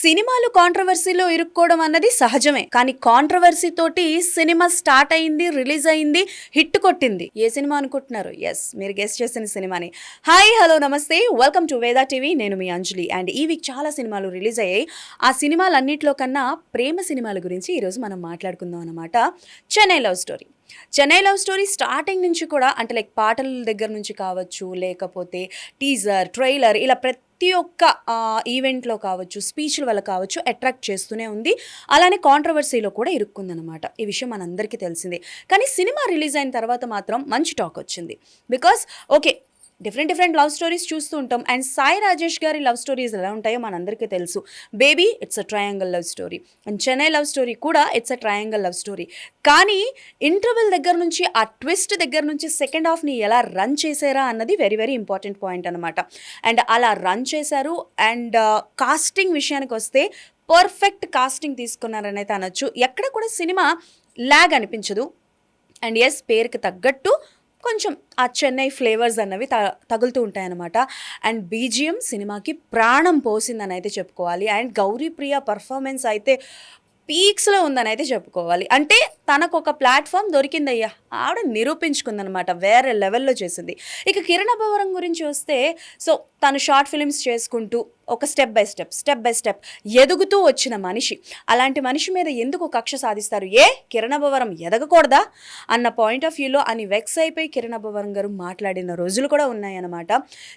సినిమాలు కాంట్రవర్సీలో ఇరుక్కోవడం అన్నది సహజమే. కానీ కాంట్రవర్సీ తోటి సినిమా స్టార్ట్ అయింది, రిలీజ్ అయింది, హిట్ కొట్టింది. ఏ సినిమా అనుకుంటున్నారు? ఎస్, మీరు గెస్ట్ చేసిన సినిమాని. హాయ్, హలో, నమస్తే, వెల్కమ్ టు వేదా టీవీ. నేను మీ అంజలి. అండ్ ఈ వీక్ చాలా సినిమాలు రిలీజ్ అయ్యాయి. ఆ సినిమాలన్నింటిలో కన్నా ప్రేమ సినిమాల గురించి ఈరోజు మనం మాట్లాడుకుందాం అనమాట. Chennai love story. Chennai love story starting నుంచి కూడా అంటే లైక్ పాటల దగ్గర నుంచి కావచ్చు, లేకపోతే టీజర్, ట్రైలర్, ఇలా ప్రతి ఒక్క ఈవెంట్లో కావచ్చు, స్పీచ్ల వల్ల కావచ్చు అట్రాక్ట్ చేస్తూనే ఉంది. అలానే కాంట్రవర్సీలో కూడా ఇరుక్కుందనమాట. ఈ విషయం మనందరికీ తెలిసిందే. కానీ సినిమా రిలీజ్ అయిన తర్వాత మాత్రం మంచి టాక్ వచ్చింది. Because okay, different love stories చూస్తూ ఉంటాం. అండ్ సాయి రాజేష్ గారి లవ్ స్టోరీస్ ఎలా ఉంటాయో మనందరికీ తెలుసు. Baby it's a triangle love story, and Chennai love story కూడా it's a triangle love story. కానీ ఇంటర్వెల్ దగ్గర నుంచి, ఆ ట్విస్ట్ దగ్గర నుంచి సెకండ్ హాఫ్ని ఎలా రన్ చేశారా అన్నది వెరీ వెరీ ఇంపార్టెంట్ పాయింట్ అనమాట. అండ్ అలా రన్ చేశారు. అండ్ కాస్టింగ్ విషయానికి వస్తే పర్ఫెక్ట్ కాస్టింగ్ తీసుకున్నారని అయితే అనొచ్చు. ఎక్కడ కూడా సినిమా ల్యాగ్ అనిపించదు. అండ్ ఎస్, పేరుకి తగ్గట్టు కొంచెం ఆ చెన్నై ఫ్లేవర్స్ అన్నవి తగులుతూ ఉంటాయన్నమాట. అండ్ బీజిఎం సినిమాకి ప్రాణం పోసిందని అయితే చెప్పుకోవాలి. అండ్ గౌరీ ప్రియ పర్ఫార్మెన్స్ అయితే పీక్స్లో ఉందని అయితే చెప్పుకోవాలి. అంటే తనకు ఒక ప్లాట్ఫామ్ దొరికిందయ్యా, ఆవిడ నిరూపించుకుందనమాట, వేరే లెవెల్లో చేసింది. ఇక కిరణ్ అబ్బవరం గురించి వస్తే, సో తను షార్ట్ ఫిలిమ్స్ చేసుకుంటూ ఒక స్టెప్ బై స్టెప్ ఎదుగుతూ వచ్చిన మనిషి. అలాంటి మనిషి మీద ఎందుకు కక్ష సాధిస్తారు? కిరణ్ అబ్బవరం ఎదగకూడదా అన్న పాయింట్ ఆఫ్ వ్యూలో అని వెక్స్ అయిపోయి కిరణ్ అబ్బవరం గారు మాట్లాడిన రోజులు కూడా ఉన్నాయన్నమాట.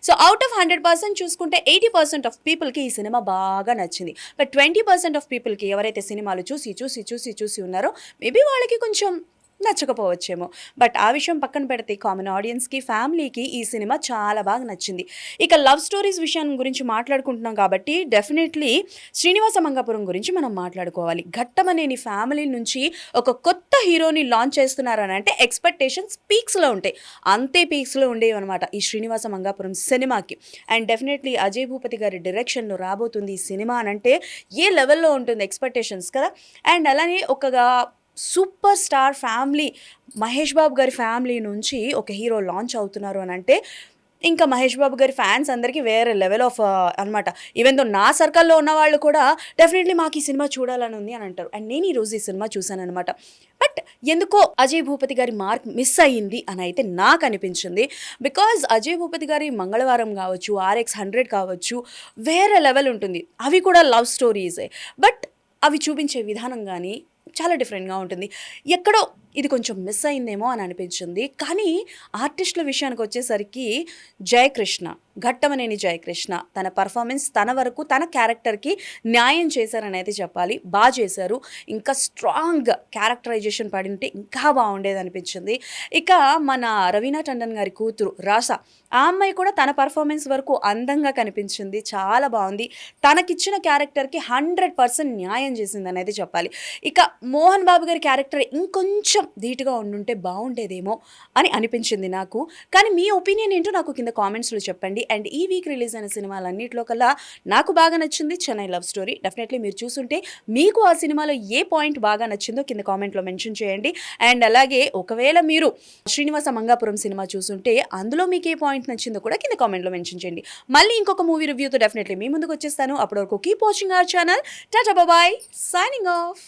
సో అవుట్ ఆఫ్ 100% చూసుకుంటే 80% ఆఫ్ పీపుల్కి ఈ సినిమా బాగా నచ్చింది. బట్ 20% ఆఫ్ పీపుల్కి ఎవరైతే సినిమాలు చూసి ఉన్నారో మేబీ వాళ్ళకి కొంచెం నచ్చకపోవచ్చేమో. బట్ ఆ విషయం పక్కన పెడితే కామన్ ఆడియన్స్కి, ఫ్యామిలీకి ఈ సినిమా చాలా బాగా నచ్చింది. ఇక లవ్ స్టోరీస్ విషయం గురించి మాట్లాడుకుంటున్నాం కాబట్టి డెఫినెట్లీ శ్రీనివాస మంగాపురం గురించి మనం మాట్లాడుకోవాలి. ఘట్టమనేని ఫ్యామిలీ నుంచి ఒక కొత్త హీరోని లాంచ్ చేస్తున్నారని అంటే ఎక్స్పెక్టేషన్స్ పీక్స్లో ఉంటాయి. అంతే పీక్స్లో ఉండేవి అనమాట ఈ శ్రీనివాస మంగాపురం సినిమాకి. అండ్ డెఫినెట్లీ అజయ్ భూపతి గారి డైరెక్షన్లో రాబోతుంది ఈ సినిమా అని అంటే ఏ లెవెల్లో ఉంటుంది ఎక్స్పెక్టేషన్స్ కదా. అండ్ అలానే ఒక super star family, Mahesh Babu గారి ఫ్యామిలీ నుంచి ఒక హీరో లాంచ్ అవుతున్నారు అని అంటే ఇంకా మహేష్ బాబు గారి ఫ్యాన్స్ అందరికీ వేరే లెవెల్ ఆఫ్ అనమాట. ఈవెన్ దో నా సర్కిల్లో ఉన్న వాళ్ళు కూడా డెఫినెట్లీ మాకు ఈ సినిమా చూడాలని ఉంది అని అంటారు. అండ్ నేను ఈరోజు ఈ సినిమా చూశాను అనమాట. బట్ ఎందుకో అజయ్ భూపతి గారి మార్క్ మిస్ అయ్యింది అని అయితే నాకు అనిపించింది. బికాజ్ అజయ్ భూపతి గారి మంగళవారం కావచ్చు, RX100 కావచ్చు, వేరే లెవెల్ ఉంటుంది. అవి కూడా లవ్ స్టోరీసే. బట్ అవి చూపించే విధానం కానీ చాలా డిఫరెంట్గా ఉంటుంది. ఎక్కడో ఇది కొంచెం మిస్ అయిందేమో అని అనిపించింది. కానీ ఆర్టిస్టుల విషయానికి వచ్చేసరికి జయకృష్ణ, ఘట్టమనేని జయకృష్ణ తన పర్ఫార్మెన్స్ తన వరకు తన క్యారెక్టర్కి న్యాయం చేశారని అయితే చెప్పాలి. బాగా చేశారు. ఇంకా స్ట్రాంగ్ క్యారెక్టరైజేషన్ పడి ఉంటే ఇంకా బాగుండేది అనిపించింది. ఇక మన రవీనా టండన్ గారి కూతురు రాస, ఆ అమ్మాయి కూడా తన పర్ఫార్మెన్స్ వరకు అందంగా కనిపించింది. చాలా బాగుంది. తనకిచ్చిన క్యారెక్టర్కి 100% న్యాయం చేసిందని అయితే చెప్పాలి. ఇక మోహన్ బాబు గారి క్యారెక్టర్ ఇంకొంచెం ధీటుగా ఉండుంటే బాగుండేదేమో అని అనిపించింది నాకు. కానీ మీ ఒపీనియన్ ఏంటో నాకు కింద కామెంట్స్లో చెప్పండి. అండ్ ఈ వీక్ రిలీజ్ అయిన సినిమాలన్నింటిలో కల్లా నాకు బాగా నచ్చింది చెన్నై లవ్ స్టోరీ. డెఫినెట్లీ మీరు చూసుంటే మీకు ఆ సినిమాలో ఏ పాయింట్ బాగా నచ్చిందో కింద కామెంట్లో మెన్షన్ చేయండి. అండ్ అలాగే ఒకవేళ మీరు శ్రీనివాస మంగాపురం సినిమా చూసుంటే అందులో మీకు ఏ పాయింట్ నచ్చిందో కూడా కింద కామెంట్లో మెన్షన్ చేయండి. మళ్ళీ ఇంకొక మూవీ రివ్యూతో డెఫినెట్లీ మీ ముందుకు వచ్చేస్తాను. అప్పటి వరకు keep watching our channel. Tata bye, signing of.